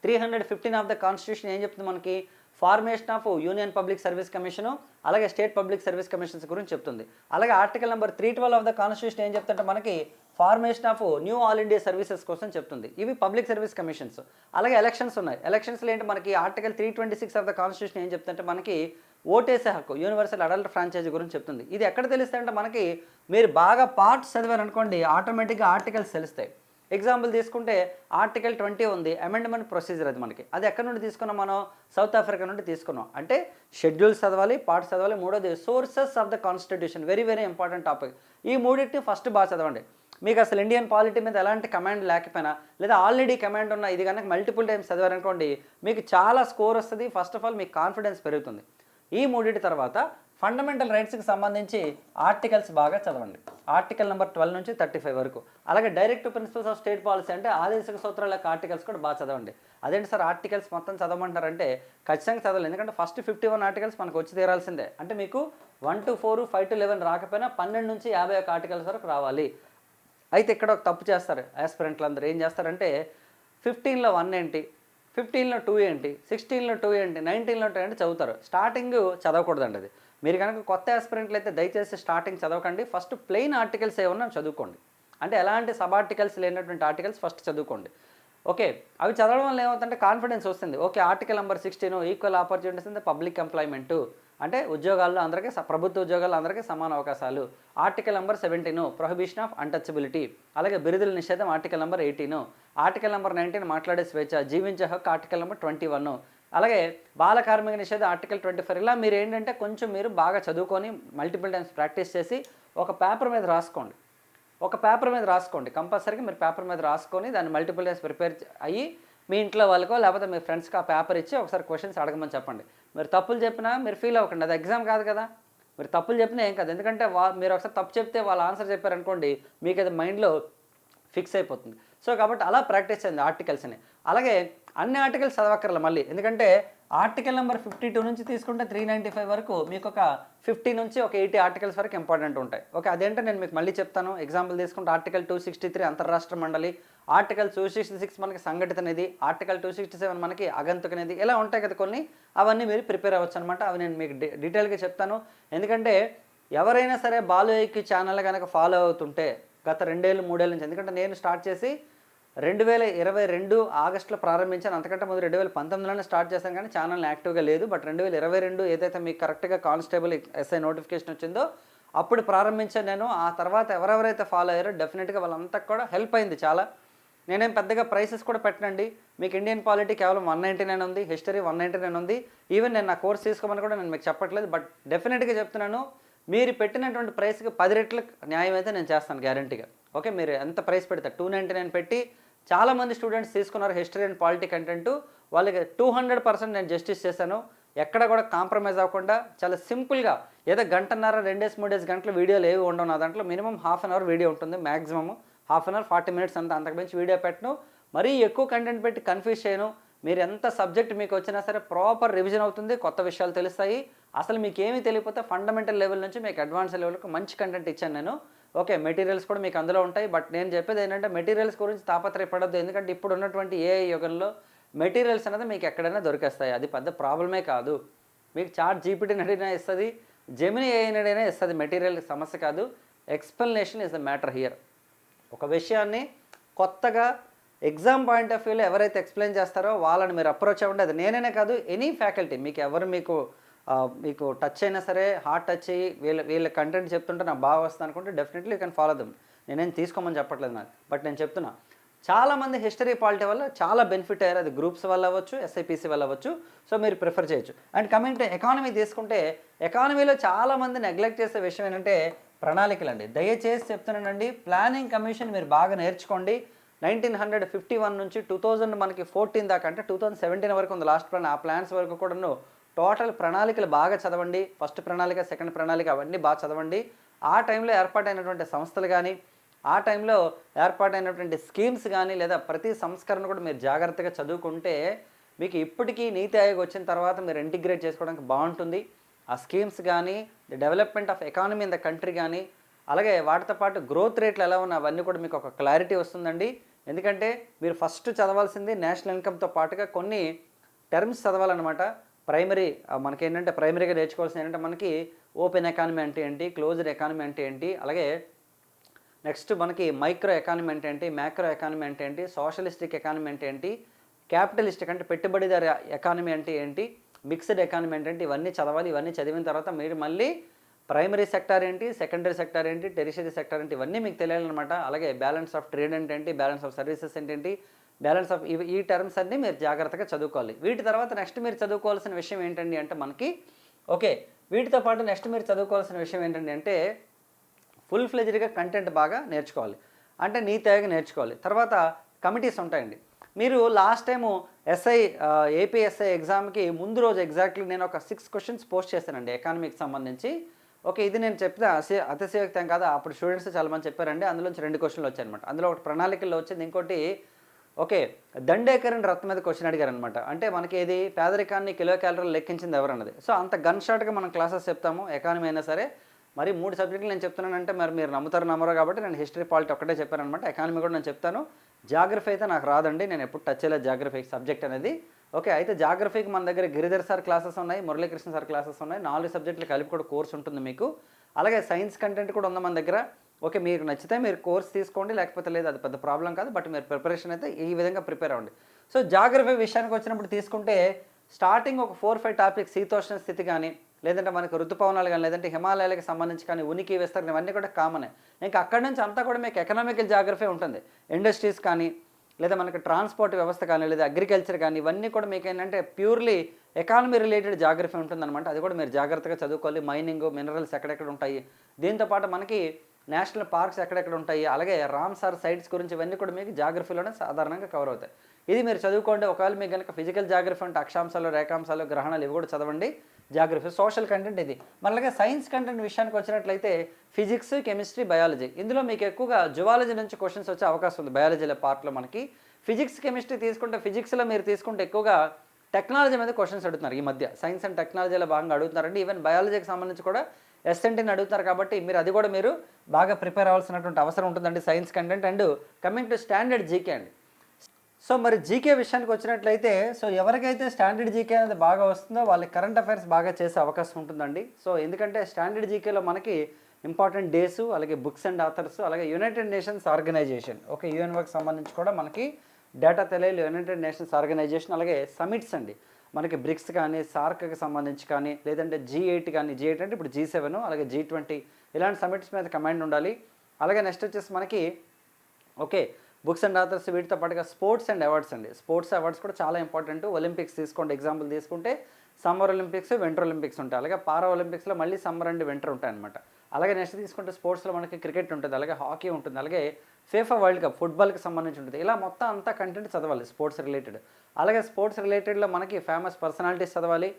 315 ఆఫ్ ద కాన్స్టిట్యూషన్ ఏం చెప్తుంది మనకి, formation of union public service commission అలాగే స్టేట్ పబ్లిక్ సర్వీస్ కమిషన్స్ గురించి చెప్తుంది. అలాగే article number 312 of the constitution ఏం చెప్తుంటే మనకి formation of new all India services కోసం చెప్తుంది. ఇవి పబ్లిక్ సర్వీస్ కమిషన్స్. అలాగే ఎలక్షన్స్ ఉన్నాయి. ఎలక్షన్స్లో ఏంటి మనకి ఆర్టికల్ 326 ఆఫ్ ద కాన్స్టిట్యూషన్ ఏం చెప్తుంటే మనకి ఓటేసే హక్కు, యూనివర్సల్ అడల్ట్ ఫ్రాంచైజీ గురించి చెప్తుంది. ఇది ఎక్కడ తెలుస్తాయంటే మనకి మీరు బాగా పార్ట్స్ చదివారనుకోండి ఆటోమేటిక్గా ఆర్టికల్స్ తెలుస్తాయి. ఎగ్జాంపుల్ తీసుకుంటే ఆర్టికల్ 20 ఉంది, అమెండ్మెంట్ ప్రొసీజర్ అది మనకి. అది ఎక్కడి నుండి తీసుకున్నాం మనం? సౌత్ ఆఫ్రికా నుండి తీసుకున్నాం. అంటే షెడ్యూల్స్ చదవాలి, పార్ట్స్ చదవాలి. మూడోది sources of the constitution, very very important topic. ఈ మూడింటిని ఫస్ట్ బాగా చదవండి. మీకు అసలు ఇండియన్ పాలిటీ మీద ఎలాంటి కమాండ్ లేకపోయినా, లేదా ఆల్రెడీ కమాండ్ ఉన్న ఇది కనుక మల్టిపుల్ టైమ్స్ చదివారనుకోండి, మీకు చాలా స్కోర్ వస్తుంది. ఫస్ట్ ఆఫ్ ఆల్ మీకు కాన్ఫిడెన్స్ పెరుగుతుంది. ఈ మూడింటి తర్వాత ఫండమెంటల్ రైట్స్కి సంబంధించి ఆర్టికల్స్ బాగా చదవండి. ఆర్టికల్ నెంబర్ 12 నుంచి 35 వరకు. అలాగే direct principles of state policy అంటే ఆదేశిక సూత్రాల యొక్క ఆర్టికల్స్ కూడా బాగా చదవండి. అదేంటి సార్ ఆర్టికల్స్ మొత్తం చదవమంటారంటే ఖచ్చితంగా చదవాలి. ఎందుకంటే ఫస్ట్ 51 ఆర్టికల్స్ మనకు వచ్చి తీరాల్సిందే. అంటే మీకు 1 to 4, 5 to 11 రాకపోయినా 12 నుంచి 51 ఆర్టికల్స్ వరకు రావాలి. అయితే ఇక్కడ ఒక తప్పు చేస్తారు యాస్పిరెంట్లు అందరూ. ఏం చేస్తారంటే 15లో 1 ఏంటి, 15లో 2 ఏంటి, 16లో 2 ఏంటి, 19లో 2 ఏంటి చదువుతారు. స్టార్టింగ్ చదవకూడదండి అది. మీరు కనుక కొత్త యాస్పిరెంట్లు అయితే దయచేసి స్టార్టింగ్ చదవకండి. ఫస్ట్ ప్లెయిన్ ఆర్టికల్స్ ఏమన్నా చదువుకోండి. అంటే ఎలాంటి సబ్ ఆర్టికల్స్ లేనటువంటి ఆర్టికల్స్ ఫస్ట్ చదువుకోండి. ఓకే, అవి చదవడం వల్ల ఏమవుతుందంటే కాన్ఫిడెన్స్ వస్తుంది. Okay, article number 16 equal opportunities in the public employment, అంటే ఉద్యోగాల్లో అందరికీ ప్రభుత్వ ఉద్యోగాల్లో అందరికీ సమాన అవకాశాలు. Article number 17 prohibition of untouchability. అలాగే బిరుదుల నిషేధం ఆర్టికల్ నెంబర్ 18. ఆర్టికల్ నెంబర్ 19 మాట్లాడే స్వేచ్ఛ, జీవించే హక్కు ఆర్టికల్ నెంబర్ 21. అలాగే బాల కార్మిక నిషేధం ఆర్టికల్ 24. ఇలా మీరు ఏంటంటే కొంచెం మీరు బాగా చదువుకొని మల్టిపుల్ టైమ్స్ ప్రాక్టీస్ చేసి ఒక పేపర్ మీద రాసుకోండి. కంపల్సరీగా మీరు పేపర్ మీద రాసుకొని దాన్ని మల్టిపుల్ టైమ్స్ ప్రిపేర్ అయ్యి మీ ఇంట్లో వాళ్ళకో లేకపోతే మీ ఫ్రెండ్స్కి ఆ పేపర్ ఇచ్చి ఒకసారి క్వశ్చన్స్ అడగమని చెప్పండి. మీరు తప్పులు చెప్పినా మీరు ఫీల్ అవ్వకండి, అది ఎగ్జామ్ కాదు కదా. మీరు తప్పులు చెప్పినా ఏం కాదు. ఎందుకంటే మీరు ఒకసారి తప్పు చెప్తే వాళ్ళు ఆన్సర్ చెప్పారనుకోండి, మీకు అది మైండ్లో ఫిక్స్ అయిపోతుంది. సో కాబట్టి అలా ప్రాక్టీస్ చేయండి ఆర్టికల్స్ని. అలాగే అన్ని ఆర్టికల్స్ చదవక్కర్లే మళ్ళీ, ఎందుకంటే ఆర్టికల్ నెంబర్ 52 నుంచి తీసుకుంటే 395 వరకు మీకు ఒక 50 నుంచి ఒక 80 ఆర్టికల్స్ వరకు ఇంపార్టెంట్ ఉంటాయి. ఓకే, అదేంటో నేను మీకు మళ్ళీ చెప్తాను. ఎగ్జాంపుల్ తీసుకుంటే ఆర్టికల్ 263 అంతర్రాష్ట్ర మండలి, ఆర్టికల్ 266 మనకి సంఘటిత నిధి, ఆర్టికల్ 267 మనకి అగంతుక నిధి, ఇలా ఉంటాయి కదా కొన్ని. అవన్నీ మీరు ప్రిపేర్ అవ్వచ్చు అనమాట. అవి నేను మీకు డీటెయిల్గా చెప్తాను. ఎందుకంటే ఎవరైనా సరే బాలు ఐక్యూ ఛానల్ కనుక ఫాలో అవుతుంటే గత 2 ఏళ్ళు 3 ఏళ్ళ నుంచి, ఎందుకంటే నేను స్టార్ట్ చేసి 2022 ఆగస్టులో ప్రారంభించాను. అంతకంటే ముందు 2019లోనే స్టార్ట్ చేశాను, కానీ ఛానల్ యాక్టివ్గా లేదు. బట్ 2022 ఏదైతే మీకు కరెక్ట్గా కానిస్టేబుల్ ఎస్ఐ నోటిఫికేషన్ వచ్చిందో అప్పుడు ప్రారంభించాను నేను. ఆ తర్వాత ఎవరెవరైతే ఫాలో అయ్యారో డెఫినెట్గా వాళ్ళంతా కూడా హెల్ప్ అయింది చాలా. నేనేం పెద్దగా ప్రైసెస్ కూడా పెట్టనండి. మీకు ఇండియన్ పాలిటీ కేవలం 199 ఉంది, హిస్టరీ 199 ఉంది. ఈవెన్ నేను నా కోర్స్ తీసుకోమని కూడా నేను మీకు చెప్పట్లేదు. బట్ డెఫినెట్గా చెప్తున్నాను, మీరు పెట్టినటువంటి ప్రైస్కి 10 రెట్లు న్యాయం అయితే నేను చేస్తాను గ్యారంటీగా. ఓకే, మీరు ఎంత ప్రైస్ పెడతారు 299 పెట్టి చాలామంది స్టూడెంట్స్ తీసుకున్నారు హిస్టరీ అండ్ పాలిటీ కంటెంట్. వాళ్ళకి 200% నేను జస్టిస్ చేశాను. ఎక్కడ కూడా కాంప్రమైజ్ అవ్వకుండా చాలా సింపుల్గా, ఏదో గంటన్నర 2-3 గంటల వీడియోలు ఏవి ఉండవు నా దాంట్లో. మినిమం ½ అవర్ వీడియో ఉంటుంది, మ్యాక్సిమమ్ ½ అవర్ 40 మినిట్స్ అంతా, అంతకు మించి వీడియో పెట్టను. మరీ ఎక్కువ కంటెంట్ పెట్టి కన్ఫ్యూజ్ చేయను. మీరు ఎంత సబ్జెక్ట్ మీకు వచ్చినా సరే ప్రాపర్ రివిజన్ అవుతుంది, కొత్త విషయాలు తెలుస్తాయి. అసలు మీకు ఏమీ తెలియకపోతే ఫండమెంటల్ లెవెల్ నుంచి మీకు అడ్వాన్స్ లెవెల్కి మంచి కంటెంట్ ఇచ్చాను నేను. ఓకే, మెటీరియల్స్ కూడా మీకు అందులో ఉంటాయి. బట్ నేను చెప్పేది ఏంటంటే మెటీరియల్స్ గురించి తాపత్రయపడద్దు. ఎందుకంటే ఇప్పుడు ఉన్నటువంటి ఏఐ యుగంలో మెటీరియల్స్ అనేది మీకు ఎక్కడైనా దొరికేస్తాయి. అది పెద్ద ప్రాబ్లమే కాదు. మీకు చాట్ జీపీటీని అడిగినా ఇస్తుంది, జెమిని ఏఐని అడిగినా ఇస్తుంది. మెటీరియల్ సమస్య కాదు, explanation is the matter here. ఒక విషయాన్ని కొత్తగా ఎగ్జామ్ పాయింట్ ఆఫ్ వ్యూలో ఎవరైతే ఎక్స్ప్లెయిన్ చేస్తారో వాళ్ళని మీరు అప్రోచ్ అవ్వండి. అది నేనే కాదు, ఎనీ ఫ్యాకల్టీ మీకు ఎవరు మీకు టచ్ అయినా సరే, హార్ట్ టచ్ అయ్యి వీళ్ళ కంటెంట్ చెప్తుంటే నాకు బాగా వస్తుంది అనుకుంటే definitely you can follow dum. నేనేం తీసుకోమని చెప్పట్లేదు నాకు, బట్ నేను చెప్తున్నా చాలామంది హిస్టరీ పాలిటీ వల్ల చాలా బెనిఫిట్ అయ్యారు. అది గ్రూప్స్ వల్ల అవ్వచ్చు, ఎస్ఐపిసి వల్ల అవ్వచ్చు. సో మీరు ప్రిఫర్ చేయొచ్చు. అండ్ కమింగ్ టు ఎకానమీ తీసుకుంటే, ఎకానమీలో చాలామంది నెగ్లెక్ట్ చేసే విషయం ఏంటంటే ప్రణాళికలు అండి. దయచేసి చెప్తున్నానండి, ప్లానింగ్ కమిషన్ మీరు బాగా నేర్చుకోండి. 1951 నుంచి 2000 మనకి 14 దాకా, అంటే 2017 వరకు ఉంది లాస్ట్ ప్లాన్. ఆ ప్లాన్స్ వరకు కూడాను టోటల్ ప్రణాళికలు బాగా చదవండి. ఫస్ట్ ప్రణాళిక, సెకండ్ ప్రణాళిక అవన్నీ బాగా చదవండి. ఆ టైంలో ఏర్పాటైనటువంటి సంస్థలు కానీ, ఆ టైంలో ఏర్పాటైనటువంటి స్కీమ్స్ కానీ, లేదా ప్రతి సంస్కరణ కూడా మీరు జాగ్రత్తగా చదువుకుంటే మీకు ఇప్పటికీ నీతి ఆయోగ్ వచ్చిన తర్వాత మీరు ఇంటిగ్రేట్ చేసుకోవడానికి బాగుంటుంది. ఆ స్కీమ్స్ కానీ, the development of economy in the country కానీ, అలాగే వాటితో పాటు గ్రోత్ రేట్లు ఎలా ఉన్నాయి అవన్నీ కూడా మీకు ఒక క్లారిటీ వస్తుందండి. ఎందుకంటే మీరు ఫస్ట్ చదవాల్సింది నేషనల్ ఇన్కమ్తో పాటుగా కొన్ని టర్మ్స్ చదవాలన్నమాట. ప్రైమరీ మనకేంటంటే ప్రైమరీగా నేర్చుకోవాల్సింది ఏంటంటే మనకి ఓపెన్ ఎకానమీ అంటే ఏంటి, క్లోజ్డ్ ఎకానమీ అంటే ఏంటి, అలాగే నెక్స్ట్ మనకి మైక్రో ఎకానమీ అంటే ఏంటి, మ్యాక్రో ఎకానమీ అంటే ఏంటి, సోషలిస్టిక్ ఎకానమీ అంటే ఏంటి, క్యాపిటలిస్టిక్ అంటే పెట్టుబడిదారు ఎకానమీ అంటే ఏంటి, మిక్స్డ్ ఎకానమీ అంటే ఏంటి, ఇవన్నీ చదవాలి. ఇవన్నీ చదివిన తర్వాత మీరు మళ్ళీ ప్రైమరీ సెక్టార్ ఏంటి, సెకండరీ సెక్టార్ ఏంటి, టెరిషరీ సెక్టార్ ఏంటి, ఇవన్నీ మీకు తెలియాలన్నమాట. అలాగే బ్యాలెన్స్ ఆఫ్ ట్రేడ్ అంటే ఏంటి, బ్యాలెన్స్ ఆఫ్ సర్వీసెస్ ఏంటి, బ్యాలెన్స్ ఆఫ్ ఈ టర్మ్స్ అన్నీ మీరు జాగ్రత్తగా చదువుకోవాలి. వీటి తర్వాత నెక్స్ట్ మీరు చదువుకోవాల్సిన విషయం ఏంటండి అంటే మనకి ఓకే, వీటితో పాటు నెక్స్ట్ మీరు చదువుకోవాల్సిన విషయం ఏంటండి అంటే ఫుల్ ఫ్లెజ్డ్గా కంటెంట్ బాగా నేర్చుకోవాలి, అంటే నీతిగా నేర్చుకోవాలి. తర్వాత కమిటీస్ ఉంటాయండి. మీరు లాస్ట్ టైము ఏపీఎస్ఐ ఎగ్జామ్కి ముందు రోజు ఎగ్జాక్ట్లీ నేను ఒక 6 క్వశ్చన్స్ పోస్ట్ చేశానండి ఎకానమీకి సంబంధించి. ఓకే, ఇది నేను చెప్తే అతిశయోక్తం కాదు, అప్పుడు స్టూడెంట్స్ చాలామంది చెప్పారండి. అందులోంచి 2 క్వశ్చన్లు వచ్చాయన్నమాట. అందులో ఒకటి ప్రణాళికల్లో వచ్చింది, ఇంకోటి ఓకే దండేకరన్ రథం మీద క్వశ్చన్ అడిగారు అనమాట. అంటే మనకి ఏది పేదరికాన్ని కిలో క్యాలరీలు లెక్కించింది ఎవరన్నది. సో అంత గన్ షాట్గా మనం క్లాసెస్ చెప్తాము ఎకానమీ అయినా సరే. మరి 3 సబ్జెక్టులు నేను చెప్తున్నానంటే మరి మీరు నమ్మరో కాబట్టి నేను హిస్టరీ పాలిటీ ఒకటే చెప్పాను అనమాట. ఎకానమీ కూడా నేను చెప్తాను. జాగ్రఫీ అయితే నాకు రాదండి, నేను ఎప్పుడు టచ్ చేయలేదు జాగ్రఫీ సబ్జెక్ట్ అనేది. ఓకే, అయితే జాగ్రఫీకి మన దగ్గర గిరిధర్ సార్ క్లాసెస్ ఉన్నాయి, మురళీకృష్ణ సార్ క్లాసెస్ ఉన్నాయి. 4 సబ్జెక్టులు కలిపి కూడా కోర్స్ ఉంటుంది మీకు. అలాగే సైన్స్ కంటెంట్ కూడా ఉంది మన దగ్గర. ఓకే, మీకు నచ్చితే మీరు కోర్స్ తీసుకోండి, లేకపోతే లేదు, అది పెద్ద ప్రాబ్లం కాదు. బట్ మీరు ప్రిపరేషన్ అయితే ఈ విధంగా ప్రిపేర్ అవ్వండి. సో జాగ్రఫీ విషయానికి వచ్చినప్పుడు తీసుకుంటే స్టార్టింగ్ ఒక 4-5 టాపిక్స్, శీతోష్ణ స్థితి కానీ, లేదంటే మనకు ఋతుపవనాలు కానీ, లేదంటే హిమాలయాలకు సంబంధించి కానీ, ఉనికి విస్తరణ, ఇవన్నీ కూడా కామనే. ఇంకా అక్కడి నుంచి అంతా కూడా మీకు ఎకనామికల్ జాగ్రఫీ ఉంటుంది. ఇండస్ట్రీస్ కానీ, లేదా మనకి ట్రాన్స్పోర్ట్ వ్యవస్థ కానీ, లేదా అగ్రికల్చర్ కానీ, ఇవన్నీ కూడా మీకు ఏంటంటే ప్యూర్లీ ఎకానమీ రిలేటెడ్ జాగ్రఫీ ఉంటుందన్నమాట. అది కూడా మీరు జాగ్రత్తగా చదువుకోవాలి. మైనింగ్, మినరల్స్ ఎక్కడెక్కడ ఉంటాయి, దీంతోపాటు మనకి నేషనల్ పార్క్స్ ఎక్కడెక్కడ ఉంటాయి, అలాగే రామ్సార్ సైట్స్ గురించి, ఇవన్నీ కూడా మీకు జాగ్రఫీలోనే సాధారణంగా కవర్ అవుతాయి. ఇది మీరు చదువుకోండి. ఒకవేళ మీకు కనుక ఫిజికల్ జాగ్రఫీ అంటే అక్షాంశాలు, రేఖాంశాలు, గ్రహణాలు, ఇవి కూడా చదవండి. జాగ్రఫీ, సోషల్ కంటెంట్ ఇది. మళ్ళీ సైన్స్ కంటెంట్ విషయానికి వచ్చినట్లయితే ఫిజిక్స్, కెమిస్ట్రీ, బయాలజీ, ఇందులో మీకు ఎక్కువగా జువాలజీ నుంచి క్వశ్చన్స్ వచ్చే అవకాశం ఉంది. బయాలజీలో పార్ట్లో మనకి ఫిజిక్స్, కెమిస్ట్రీ తీసుకుంటే, ఫిజిక్స్లో మీరు తీసుకుంటే ఎక్కువగా టెక్నాలజీ మీద క్వశ్చన్స్ అడుగుతున్నారు ఈ మధ్య. సైన్స్ అండ్ టెక్నాలజీలో భాగంగా అడుగుతున్నారండి. ఈవెన్ బయాలజీకి సంబంధించి కూడా ఎస్ఎన్టీని అడుగుతారు. కాబట్టి మీరు అది కూడా మీరు బాగా ప్రిపేర్ అవ్వాల్సినటువంటి అవసరం ఉంటుందండి, science content. And coming to standard GK అండి. సో మరి జీకే విషయానికి వచ్చినట్లయితే, సో ఎవరికైతే స్టాండర్డ్ జీకే అనేది బాగా వస్తుందో వాళ్ళకి కరెంట్ అఫైర్స్ బాగా చేసే అవకాశం ఉంటుందండి. సో ఎందుకంటే స్టాండర్డ్ జీకేలో మనకి ఇంపార్టెంట్ డేసు, అలాగే బుక్స్ అండ్ ఆథర్స్, అలాగే యునైటెడ్ నేషన్స్ ఆర్గనైజేషన్, ఓకే యుఎన్ఓకి సంబంధించి కూడా మనకి డేటా తెలియాలి. యునైటెడ్ నేషన్స్ ఆర్గనైజేషన్, అలాగే సమిట్స్ అండి, మనకి బ్రిక్స్ కానీ, సార్క్కి సంబంధించి కానీ, లేదంటే G8 కానీ, G8 అంటే ఇప్పుడు G7, అలాగే G20, ఇలాంటి సమిట్స్ మీద కమాండ్ ఉండాలి. అలాగే నెక్స్ట్ వచ్చేసి మనకి ఓకే బుక్స్ అండ్ ఆథర్స్, వీటితో పాటుగా స్పోర్ట్స్ అండ్ అవార్డ్స్ అండి. స్పోర్ట్స్ అవార్డ్స్ కూడా చాలా ఇంపార్టెంట్. ఒలింపిక్స్ తీసుకోండి, ఎగ్జాంపుల్ తీసుకుంటే సమ్మర్ ఒలింపిక్స్, వింటర్ ఒలింపిక్స్ ఉంటాయి. అలాగే పారా ఒలింపిక్స్లో మళ్ళీ సమ్మర్ అండ్ వింటర్ ఉంటాయి అనమాట. అలాగే నెక్స్ట్ తీసుకుంటే స్పోర్ట్స్లో మనకి క్రికెట్ ఉంటుంది, అలాగే హాకీ ఉంటుంది, అలాగే ఫీఫా వరల్డ్ కప్ ఫుట్బాల్కి సంబంధించి ఉంటుంది. ఇలా మొత్తం అంతా కంటెంట్ చదవాలి స్పోర్ట్స్ రిలేటెడ్. అలాగే స్పోర్ట్స్ రిలేటెడ్లో మనకి ఫేమస్ పర్సనాలిటీస్ చదవాలి.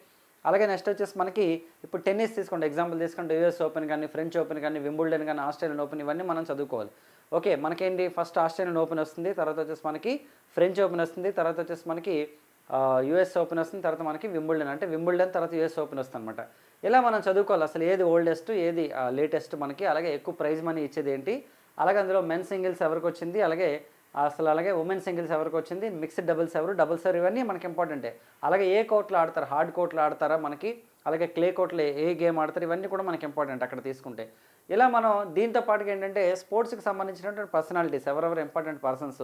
అలాగే నెక్స్ట్ వచ్చేసి మనకి ఇప్పుడు టెన్నిస్ తీసుకోండి, ఎగ్జాంపుల్ తీసుకుంటే యూఎస్ ఓపెన్ కానీ, ఫ్రెంచ్ ఓపెన్ కానీ, వింబుల్డన్ కానీ, ఆస్ట్రేలియన్ ఓపెన్, ఇవన్నీ మనం చదువుకోవాలి. ఓకే, మనకేంటి ఫస్ట్ ఆస్ట్రేలియన్ ఓపెన్ వస్తుంది, తర్వాత వచ్చేసి మనకి ఫ్రెంచ్ ఓపెన్ వస్తుంది, తర్వాత వచ్చేసి మనకి యూఎస్ ఓపెన్ వస్తుంది, తర్వాత మనకి వింబుల్డన్, అంటే వింబుల్డన్ తర్వాత యూఎస్ ఓపెన్ వస్తుంది అనమాట. ఇలా మనం చదువుకోవాలి అసలు ఏది ఓల్డెస్ట్, ఏది లేటెస్ట్ మనకి, అలాగే ఎక్కువ ప్రైజ్ మనీ ఇచ్చేది ఏంటి, అలాగే అందులో మెన్ సింగిల్స్ ఎవరికి వచ్చింది, అలాగే అలాగే ఉమెన్ సింగిల్స్ ఎవరికి వచ్చింది, మిక్స్డ్ డబుల్స్ ఎవరు, ఇవన్నీ మనకి ఇంపార్టెంటే. అలాగే ఏ కోర్టులో ఆడతారు, హార్డ్ కోర్టులో ఆడతారా మనకి, అలాగే క్లే కోర్టులో ఏ గేమ్ ఆడతారు, ఇవన్నీ కూడా మనకి ఇంపార్టెంట్ అక్కడ తీసుకుంటే. ఇలా మనం దీంతో పాటుగా ఏంటంటే స్పోర్ట్స్కి సంబంధించినటువంటి పర్సనాలిటీస్, ఎవరెవరు ఇంపార్టెంట్ పర్సన్స్,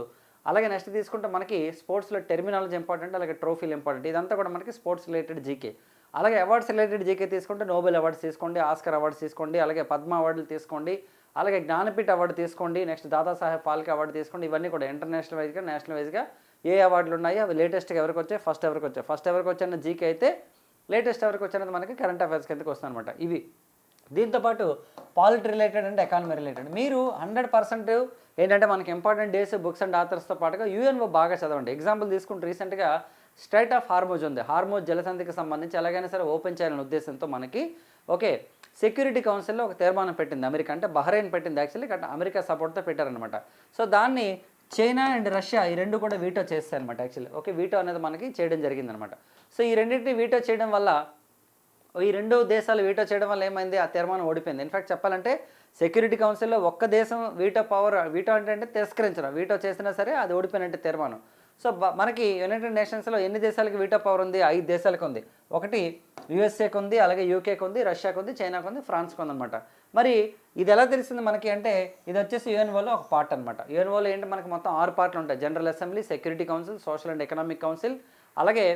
అలాగే నెక్స్ట్ తీసుకుంటే మనకి స్పోర్ట్స్లో టెర్మినాలజీ ఇంపార్టెంట్, అలాగే ట్రోఫీలు ఇంపార్టెంట్. ఇదంతా కూడా మనకి స్పోర్ట్స్ రిలేటెడ్ జీకే. అలాగే అవార్డ్స్ రిలేటెడ్ జీకే తీసుకుంటే నోబెల్ అవార్డ్స్ తీసుకోండి, ఆస్కర్ అవార్డ్స్ తీసుకోండి, అలాగే పద్మ అవార్డులు తీసుకోండి, అలాగే జ్ఞానపీఠ అవార్డు తీసుకోండి, నెక్స్ట్ దాదాసాహెబ్ ఫాల్కే అవార్డు తీసుకోండి. ఇవన్నీ కూడా ఇంటర్నేషనల్ వైజ్గా, నేషనల్ వైజ్గా ఏ అవార్డులు ఉన్నాయో అవి లేటెస్ట్గా ఎవరికి వచ్చాయి, ఫస్ట్ ఎవరికి వచ్చాయన్న జీకే అయితే, లేటెస్ట్ ఎవరికి వచ్చినది మనకి కరెంట్ అఫైర్స్ కిందకి వస్తుంది అనమాట. ఇవి దీంతోపాటు polity related and economy related మీరు 100% ఏంటంటే మనకి ఇంపార్టెంట్ డేస్, బుక్స్ అండ్ ఆథర్స్తో పాటుగా యుఎన్ఓ బాగా చదవండి. ఎగ్జాంపుల్ తీసుకుంటే రీసెంట్గా స్ట్రైట్ ఆఫ్ హార్మోజ్ ఉంది, హార్మోజ్ జలసంధికి సంబంధించి ఎలాగైనా సరే ఓపెన్ చేయాలనే ఉద్దేశంతో మనకి ఓకే సెక్యూరిటీ కౌన్సిల్లో ఒక తీర్మానం పెట్టింది అమెరికా, అంటే బహ్రెయిన్ పెట్టింది యాక్చువల్లీ, అమెరికా సపోర్ట్తో పెట్టారనమాట. సో దాన్ని చైనా అండ్ రష్యా ఈ రెండు కూడా వీటో చేస్తారనమాట యాక్చువల్లీ. ఓకే, వీటో అనేది మనకి చేయడం జరిగిందనమాట. సో ఈ రెండింటిని వీటో చేయడం వల్ల, ఈ 2 దేశాలు వీటో చేయడం వల్ల ఏమైంది, ఆ తీర్మానం ఓడిపోయింది. ఇన్ఫ్యాక్ట్ చెప్పాలంటే సెక్యూరిటీ కౌన్సిల్లో ఒక్క దేశం వీటో అంటే తిరస్కరించడం, వీటో చేసినా సరే అది ఓడిపోయినట్టే తీర్మానం. సో మనకి యునైటెడ్ నేషన్స్లో ఎన్ని దేశాలకు వీటో పవర్ ఉంది, 5 దేశాలకు ఉంది. ఒకటి యూఎస్ఏకి ఉంది, అలాగే యూకేకి ఉంది, రష్యాకు ఉంది, చైనాకు ఉంది, ఫ్రాన్స్కి ఉందన్నమాట. మరి ఇది ఎలా తెలిసింది మనకి అంటే, ఇది వచ్చేసి యుఎన్ఓలో ఒక పార్ట్ అనమాట. యుఎన్ఓలో ఏంటి మనకి మొత్తం 6 పార్ట్లు ఉంటాయి. General assembly, security council, social and economic council, అలాగే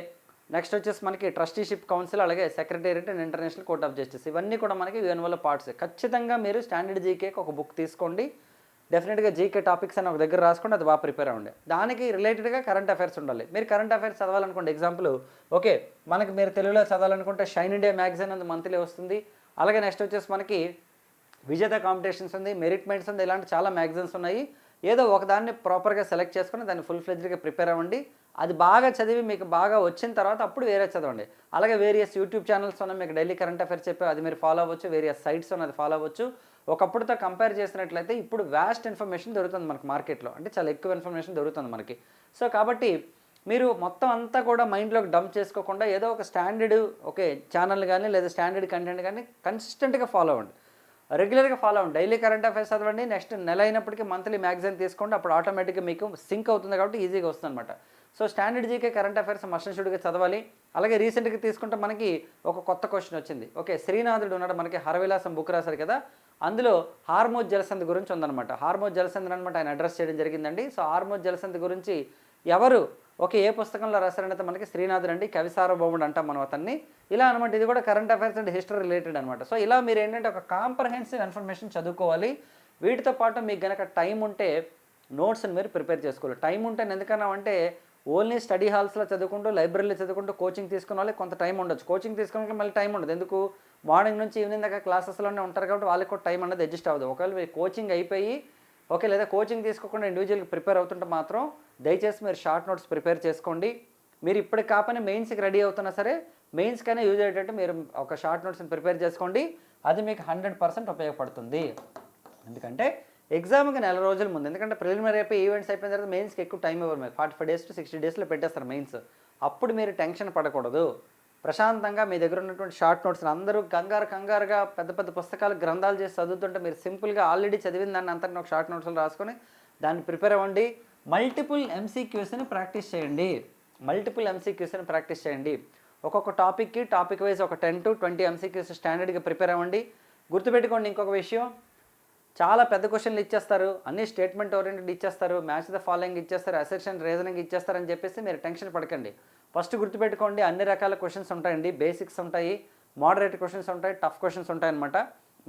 నెక్స్ట్ వచ్చేసి మనకి ట్రస్టీషిప్ కౌన్సిల్, అలాగే secretariat and international court of justice, ఇవన్నీ కూడా మనకి యూఎన్ఓలో పార్ట్స్. ఖచ్చితంగా మీరు స్టాండర్డ్ జీకేకి ఒక బుక్ తీసుకోండి. డెఫినెట్గా జీకే టాపిక్స్ అని ఒక దగ్గర రాసుకోండి, అది బాగా ప్రిపేర్ అవ్వండి. దానికి రిలేటెడ్గా కరెంట్ అఫైర్స్ ఉండాలి. మీరు కరెంట్ అఫైర్స్ చదవాలనుకోండి, ఎగ్జాంపుల్ ఓకే మనకి మీరు తెలుగులో చదవాలనుకుంటే షైన్ ఇండియా మ్యాగజైన్ అది మంత్లీ వస్తుంది. అలాగే నెక్స్ట్ వచ్చేసి మనకి విజేత కాంపిటీషన్స్ ఉంది, మెరిట్ మెంట్స్ ఉంది, ఇలాంటి చాలా మ్యాగజైన్స్ ఉన్నాయి. ఏదో ఒకదాన్ని ప్రాపర్గా సెలెక్ట్ చేసుకుని దాన్ని ఫుల్ ఫ్లెడ్జ్డ్గా ప్రిపేర్ అవ్వండి. అది బాగా చదివి మీకు బాగా వచ్చిన తర్వాత అప్పుడు వేరే చదవండి. అలాగే వేరియస్ యూట్యూబ్ ఛానల్స్ ఉన్నాయి, మీకు డైలీ కరెంట్ అఫైర్స్ చెప్పి అది మీరు ఫాలో అవ్వచ్చు. వేరియస్ సైట్స్ ఉన్నది ఫాలో అవ్వచ్చు. ఒకప్పుడుతో కంపేర్ చేసినట్లయితే ఇప్పుడు వ్యాస్ట్ ఇన్ఫర్మేషన్ దొరుకుతుంది మనకు మార్కెట్లో, అంటే చాలా ఎక్కువ ఇన్ఫర్మేషన్ దొరుకుతుంది మనకి. సో కాబట్టి మీరు మొత్తం అంతా కూడా మైండ్లోకి డంప్ చేసుకోకుండా ఏదో ఒక స్టాండర్డ్ ఛానల్ కానీ లేదా స్టాండర్డ్ కంటెంట్ కానీ కన్సిస్టెంట్గా ఫాలో అవ్వండి, రెగ్యులర్గా ఫాలో అవ్వండి. డైలీ కరెంట్ అఫైర్స్ చదవండి. నెక్స్ట్ నెల అయినప్పటికీ మంత్లీ మ్యాగజైన్ తీసుకోండి, అప్పుడు ఆటోమేటిక్గా మీకు సింక్ అవుతుంది కాబట్టి ఈజీగా వస్తుంది అనమాట. So standard GK current affairs must and షుడ్గా చదవాలి. అలాగే రీసెంట్గా తీసుకుంటే మనకి ఒక కొత్త క్వశ్చన్ వచ్చింది. శ్రీనాథుడు ఉన్నాడు, మనకి హరవిలాసం బుక్ రాశారు కదా, అందులో హార్మోజ్ జలసంధి గురించి ఉందన్నమాట. హార్మోజ్ జలసంధి అనమాట ఆయన అడ్రస్ చేయడం జరిగిందండి. సో హార్మోజ్ జలసంధి గురించి ఎవరు ఏ పుస్తకంలో రాశారంటే మనకి శ్రీనాథుడు అండి, కవి సార్వభౌముడు అంటాం మనం అతన్ని. ఇలా అనమాట, ఇది కూడా current affairs and history related అనమాట. సో ఇలా మీరు ఏంటంటే ఒక కాంప్రహెన్సివ్ ఇన్ఫర్మేషన్ చదువుకోవాలి. వీటితో పాటు మీకు కనుక టైం ఉంటే నోట్స్ని మీరు ప్రిపేర్ చేసుకోవాలి. టైం ఉంటే ఎందుకన్నా అంటే ఓన్లీ స్టడీ హాల్స్లో చదువుకుంటూ లైబ్రరీలో చదువుకుంటూ కోచింగ్ తీసుకున్న వాళ్ళకి కొంత టైం ఉండొచ్చు. కోచింగ్ తీసుకున్న మళ్ళీ టైం ఉండదు. ఎందుకు, మార్నింగ్ నుంచి ఈవినింగ్ దాకా క్లాసెస్లోనే ఉంటారు కాబట్టి వాళ్ళకి కూడా టైం అనేది అడ్జస్ట్ అవ్వదు. ఒకవేళ మీరు కోచింగ్ అయిపోయి లేదా కోచింగ్ తీసుకోకుండా ఇండివిజువల్గా ప్రిపేర్ అవుతుంటే మాత్రం దయచేసి మీరు షార్ట్ నోట్స్ ప్రిపేర్ చేసుకోండి. మీరు ఇప్పటికి కాకపోయినా మెయిన్స్కి రెడీ అవుతున్నా సరే మెయిన్స్కైనా యూజ్ అయ్యేటట్టు మీరు ఒక షార్ట్ నోట్స్ని ప్రిపేర్ చేసుకోండి. అది మీకు 100% ఉపయోగపడుతుంది. ఎందుకంటే ఎగ్జామ్కి నెల రోజుల ముందు, ఎందుకంటే ప్రిలిమినరీ అయిపోయి ఈవెంట్స్ అయిపోయిన తర్వాత మెయిన్స్కి ఎక్కువ టైం ఇవ్వరు. మీకు 45 days to 60 daysలో పెట్టేస్తారు మెయిన్స్. అప్పుడు మీరు టెన్షన్ పడకూడదు. ప్రశాంతంగా మీ దగ్గర ఉన్నటువంటి షార్ట్ నోట్స్ని అందరూ కంగారుగా పెద్ద పెద్ద పుస్తకాలు గ్రంథాలు చేసి చదువుతుంటే మీరు సింపుల్గా ఆల్రెడీ చదివిన దాన్ని అంతా ఒక షార్ట్ నోట్స్లో రాసుకొని దాన్ని ప్రిపేర్ అవ్వండి. మల్టిపుల్ ఎంసీక్యూస్ని ప్రాక్టీస్ చేయండి. ఒక్కొక్క టాపిక్ వైజ్ ఒక 10 to 20 ఎంసీక్యూస్ స్టాండర్డ్గా ప్రిపేర్ అవ్వండి. గుర్తుపెట్టుకోండి ఇంకొక విషయం, చాలా పెద్ద క్వశ్చన్లు ఇచ్చేస్తారు, అన్ని స్టేట్మెంట్ ఓరియంటెడ్ ఇచ్చేస్తారు, మ్యాచ్ ద ఫాలోయింగ్ ఇచ్చేస్తారు, అసెర్షన్ రీజనింగ్ ఇచ్చేస్తారని చెప్పేసి మీరు టెన్షన్ పడకండి. ఫస్ట్ గుర్తుపెట్టుకోండి, అన్ని రకాల క్వశ్చన్స్ ఉంటాయండి. బేసిక్స్ ఉంటాయి, మోడరేట్ క్వశ్చన్స్ ఉంటాయి, టఫ్ క్వశ్చన్స్ ఉంటాయి అనమాట.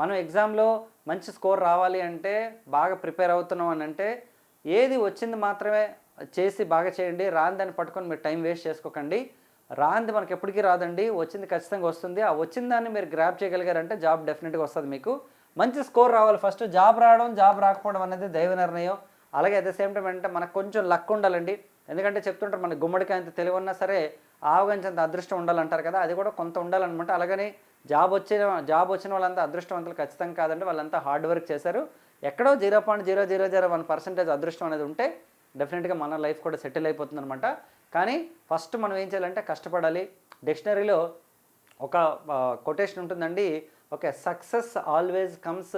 మనం ఎగ్జామ్లో మంచి స్కోర్ రావాలి అంటే, బాగా ప్రిపేర్ అవుతున్నాం అని అంటే ఏది వచ్చింది మాత్రమే చేసి బాగా చేయండి. రాని దాన్ని పట్టుకొని మీరు టైం వేస్ట్ చేసుకోకండి. రాంది మనకి ఎప్పటికీ రాదండి, వచ్చింది ఖచ్చితంగా వస్తుంది. ఆ వచ్చిన దాన్ని మీరు గ్రాప్ చేయగలిగారంటే జాబ్ డెఫినెట్గా వస్తుంది. మీకు మంచి స్కోర్ రావాలి. ఫస్ట్ జాబ్ రావడం జాబ్ రాకపోవడం అనేది దైవ నిర్ణయం. అలాగే అట్ ద సేమ్ టైం అంటే మనకు కొంచెం లక్ ఉండాలండి. ఎందుకంటే చెప్తుంటారు మన గుమ్మడికాయ అంత తెలివి ఉన్నా సరే ఆవగించంత అదృష్టం ఉండాలంటారు కదా, అది కూడా కొంత ఉండాలన్నమాట. అలాగని జాబ్ వచ్చిన వాళ్ళంతా అదృష్టవంతులు ఖచ్చితంగా కాదండి, వాళ్ళంతా హార్డ్ వర్క్ చేశారు. ఎక్కడో 0.0001% అదృష్టం అనేది ఉంటే డెఫినెట్గా మన లైఫ్ కూడా సెటిల్ అయిపోతుంది అనమాట. కానీ ఫస్ట్ మనం ఏం చేయాలంటే కష్టపడాలి. డిక్షనరీలో ఒక కొటేషన్ ఉంటుందండి, success always comes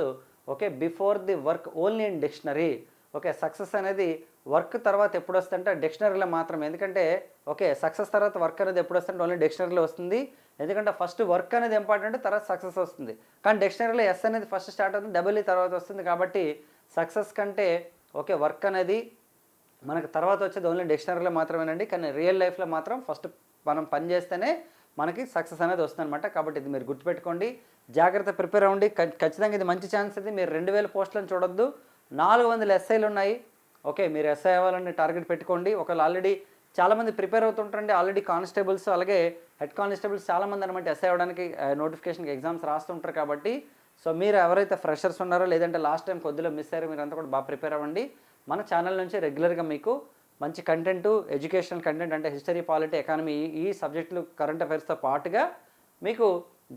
before the work only in dictionary. Success అనేది వర్క్ తర్వాత ఎప్పుడు వస్తుందంటే డిక్షనరీలో మాత్రమే. ఎందుకంటే సక్సెస్ తర్వాత వర్క్ అనేది ఎప్పుడు వస్తుందంటే ఓన్లీ డిక్షనరీలో వస్తుంది. ఎందుకంటే ఫస్ట్ వర్క్ అనేది ఇంపార్టెంట్, తర్వాత సక్సెస్ వస్తుంది. కానీ డిక్షనరీలో ఎస్ అనేది ఫస్ట్ స్టార్ట్ అవుతుంది, డబ్ల్యూ తర్వాత వస్తుంది. కాబట్టి సక్సెస్ కంటే వర్క్ అనేది మనకు తర్వాత వచ్చేది ఓన్లీ డిక్షనరీలో మాత్రమేనండి. కానీ రియల్ లైఫ్లో మాత్రం ఫస్ట్ మనం పని చేస్తేనే మనకి సక్సెస్ అనేది వస్తుంది అనమాట. కాబట్టి ఇది మీరు గుర్తుపెట్టుకోండి, జాగ్రత్త ప్రిపేర్ అవ్వండి. ఖచ్చితంగా ఇది మంచి ఛాన్స్. ఇది మీరు 2000 పోస్టులను చూడొద్దు, 400 ఎస్ఐలు ఉన్నాయి. మీరు ఎస్ఐ అవ్వాలని టార్గెట్ పెట్టుకోండి. ఒకవేళ ఆల్రెడీ చాలామంది ప్రిపేర్ అవుతుంటారండి, ఆల్రెడీ కానిస్టేబుల్స్ అలాగే హెడ్ కానిస్టేబుల్స్ చాలామంది అనమాట ఎస్ఐ అవ్వడానికి నోటిఫికేషన్కి ఎగ్జామ్స్ రాస్తుంటారు. కాబట్టి సో మీరు ఎవరైతే ఫ్రెషర్స్ ఉన్నారో లేదంటే లాస్ట్ టైం కొద్దిలో మిస్ అయ్యారో మీరంతా కూడా బాగా ప్రిపేర్ అవ్వండి. మన ఛానల్ నుంచి రెగ్యులర్గా మీకు మంచి కంటెంట్, ఎడ్యుకేషనల్ కంటెంట్ అంటే హిస్టరీ, పాలిటీ, ఎకానమీ ఈ సబ్జెక్టులు కరెంట్ అఫైర్స్తో పాటుగా మీకు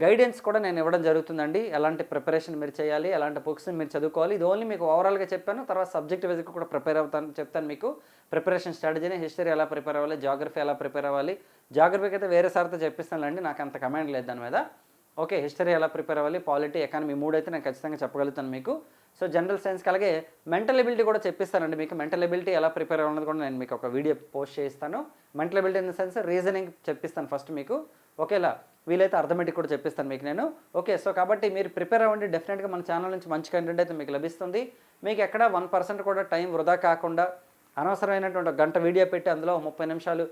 గైడెన్స్ కూడా నేను ఇవ్వడం జరుగుతుందండి. ఎలాంటి ప్రిపరేషన్ మీరు చేయాలి, ఎలాంటి బుక్స్ని మీరు చదువుకోవాలి, ఇది ఓన్లీ మీకు ఓవరాల్గా చెప్పాను. తర్వాత సబ్జెక్ట్ వైజ్గా కూడా ప్రిపేర్ చెప్తాను మీకు ప్రిపరేషన్ స్ట్రాటజీని. హిస్టరీ ఎలా ప్రిపేర్ అవ్వాలి, జాగ్రఫీ ఎలా ప్రిపేర్ అవ్వాలి. జాగ్రఫీకి అయితే వేరే సార్తో చెప్పిస్తానులేండి, నాకు అంత కమాండ్ లేదు దాని మీద. హిస్టరీ ఎలా ప్రిపేర్ అవ్వాలి, పాలిటీ, ఎకానమీ 3 అయితే నేను ఖచ్చితంగా చెప్పగలుగుతాను మీకు. సో జనరల్ సైన్స్కి అలాగే మెంటల్ ఎబిలిటీ కూడా చెప్పిస్తానండి మీకు. మెంటల్ ఎబిలిటీ ఎలా ప్రిపేర్ అవ్వాలన్నది కూడా నేను మీకు ఒక వీడియో పోస్ట్ చేస్తాను. Mental ability in the sense reasoning చెప్పిస్తాను ఫస్ట్ మీకు. ఓకేలా వీలైతే అర్థమెటిక్ కూడా చెప్పిస్తాను మీకు నేను. సో కాబట్టి మీరు ప్రిపేర్ అవ్వండి. డెఫినెట్గా మన ఛానల్ నుంచి మంచి కంటెంట్ అయితే మీకు లభిస్తుంది. మీకు ఎక్కడ 1% కూడా టైం వృధా కాకుండా అనవసరమైనటువంటి గంట వీడియో పెట్టి అందులో 30 నిమిషాలు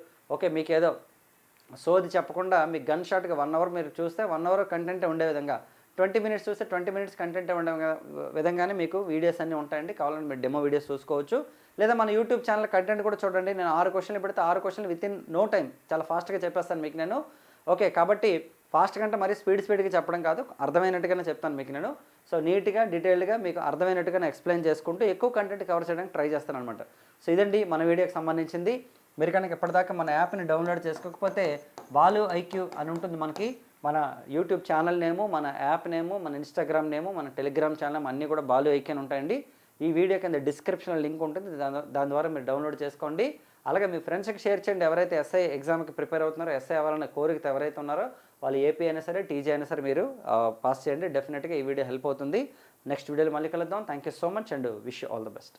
మీకు ఏదో సోది చెప్పకుండా మీకు గన్ షాట్గా 1 అవర్ మీరు చూస్తే 1 అవర్ కంటెంట్ ఉండే విధంగా, 20 మినిట్స్ చూస్తే 20 మినిట్స్ కంటెంట్ ఉండే విధంగానే మీకు వీడియోస్ అన్నీ ఉంటాయండి. కావాలంటే మీరు డెమో వీడియోస్ చూసుకోవచ్చు. లేదా మన యూట్యూబ్ ఛానల్ కంటెంట్ కూడా చూడండి. నేను 6 క్వశ్చన్లు పెడితే 6 క్వశ్చన్లు వితిన్ నో టైం చాలా ఫాస్ట్గా చెప్పేస్తాను మీకు నేను. ఓకే, కాబట్టి ఫాస్ట్గా అంటే మరీ స్పీడ్గా చెప్పడం కాదు, అర్థమైనట్టుగానే చెప్తాను మీకు నేను. సో నీట్గా డీటెయిల్డ్గా మీకు అర్థమైనట్టుగానే ఎక్స్ప్లెయిన్ చేసుకుంటూ ఎక్కువ కంటెంట్ కవర్ చేయడానికి ట్రై చేస్తాను అనమాట. సో ఇదండి మన వీడియోకి సంబంధించింది. మీరు కనుక ఇప్పటిదాకా మన యాప్ని డౌన్లోడ్ చేసుకోకపోతే బాలు ఐక్యూ అని ఉంటుంది మనకి. మన యూట్యూబ్ ఛానల్ నేము, మన యాప్ నేము, మన ఇన్స్టాగ్రామ్ నేము, మన టెలిగ్రామ్ ఛానల్ అన్నీ కూడా బాలు ఐక్యూ అని ఉంటాయండి. ఈ వీడియో కింద డిస్క్రిప్షన్లో లింక్ ఉంటుంది, దాని ద్వారా మీరు డౌన్లోడ్ చేసుకోండి. అలాగే మీ ఫ్రెండ్స్కి షేర్ చేయండి. ఎవరైతే ఎస్ఐ ఎగ్జామ్కి ప్రిపేర్ అవుతున్నారో, ఎస్ఐ అవ్వాలన్న కోరికతో ఎవరైతే ఉన్నారో వాళ్ళు ఏపీ అయినా సరే, టీజీ అయినా సరే మీరు పాస్ చేయండి. డెఫినెట్గా ఈ వీడియో హెల్ప్ అవుతుంది. నెక్స్ట్ వీడియోలో మళ్ళీ కలుద్దాం. Thank you so much and wish you all the best.